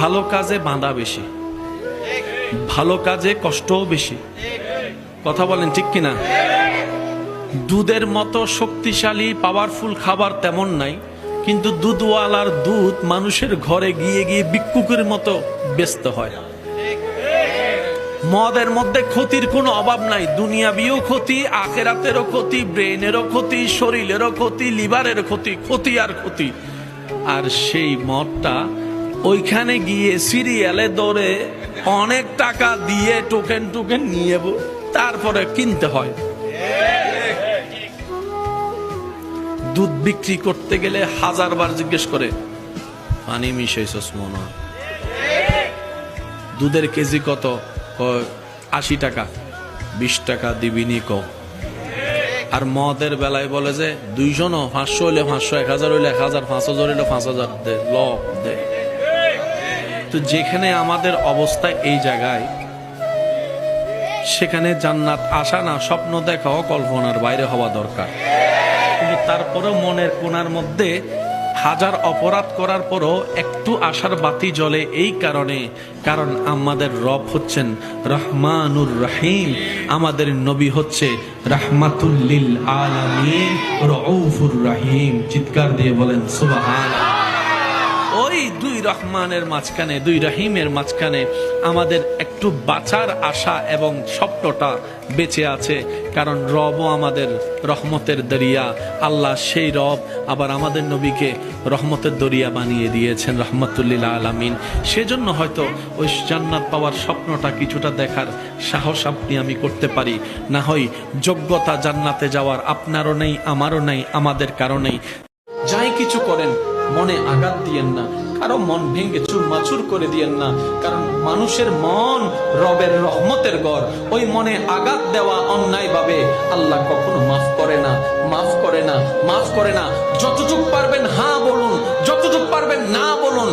ভালো কাজে বাঁধা বেশি, ভালো কাজে কষ্টও বেশি। কথা বলেন ঠিক কিনা? দুধের মতো শক্তিশালী পাওয়ারফুল খাবার তেমন নাই, কিন্তু দুধওয়ালার দুধ মানুষের ঘরে গিয়ে গিয়ে ভিক্ষুকের মতো ব্যস্ত হয়। মদের মধ্যে ক্ষতির কোনো অভাব নাই, দুনিয়াবিও ক্ষতি, আখেরাতেরও ক্ষতি, ব্রেনেরও ক্ষতি, শরীরেরও ক্ষতি, লিভারের ক্ষতি, ক্ষতি আর ক্ষতি। আর সেই মদটা ওইখানে গিয়ে সিরিয়ালে দৌড়ে অনেক টাকা দিয়ে টোকেন টোকেন নিয়ে তারপরে কিনতে হয়। দুধ বিক্রি করতে গেলে 1000 বার জিজ্ঞেস করে পানি মিশাইছস মনে হয়? দুধের কেজি কত? 80 টাকা। 20 টাকা দিবিনি ক। আর মদের বেলায় বলে যে 200 ন 500 হইলে 500, 1000 হইলে 1000, 5000 হইলে 5000 দে, লক দে। তো যেখানে আমাদের অবস্থা এই জায়গায়, সেখানে জান্নাত আসা না স্বপ্ন দেখাও কল্পনার বাইরে হওয়া দরকার। কিন্তু তারপরেও মনের কোণার মধ্যে 1000 অপরাধ করার পরও একটু আশার বাতি জ্বলে, এই কারণে, কারণ আমাদের রব হচ্ছেন রহমানুর রহিম, আমাদের নবী হচ্ছে রাহমাতুল লিল আলামিন, রউফুর রহিম। চিৎকার দিয়ে বলেন সুবহানাল্লাহ। ওই দুই রহমানের মাঝখানে, দুই রহিমের মাঝখানে আমাদের একটু বাঁচার আশা এবং স্বপ্নটা বেঁচে আছে, কারণ রবও আমাদের রহমতের দরিয়া। আল্লাহ সেই রব আবার আমাদের নবীকে রহমতের দরিয়া বানিয়ে দিয়েছেন, রহমতুল্লিল আলামিন। সেজন্য হয়তো ওই জান্নাত পাওয়ার স্বপ্নটা কিছুটা দেখার সাহস আপনি আমি করতে পারি। না হয় যোগ্যতা জান্নাতে যাওয়ার আপনারও নেই, আমারও নেই, আমাদের কারণেই। যাই কিছু করেন মনে আঘাত দিয়েন না, কারো মন ভেঙে চুরমাচুর করে দিয়েন না, কারণ মানুষের মন রবের রহমতের ঘর। ওই মনে আঘাত দেওয়া অন্যায় ভাবে আল্লাহ কখনো মাফ করে না, মাফ করে না, মাফ করে না। যতটুক পারবেন হ্যাঁ বলুন, যতটুক পারবেন না বলুন,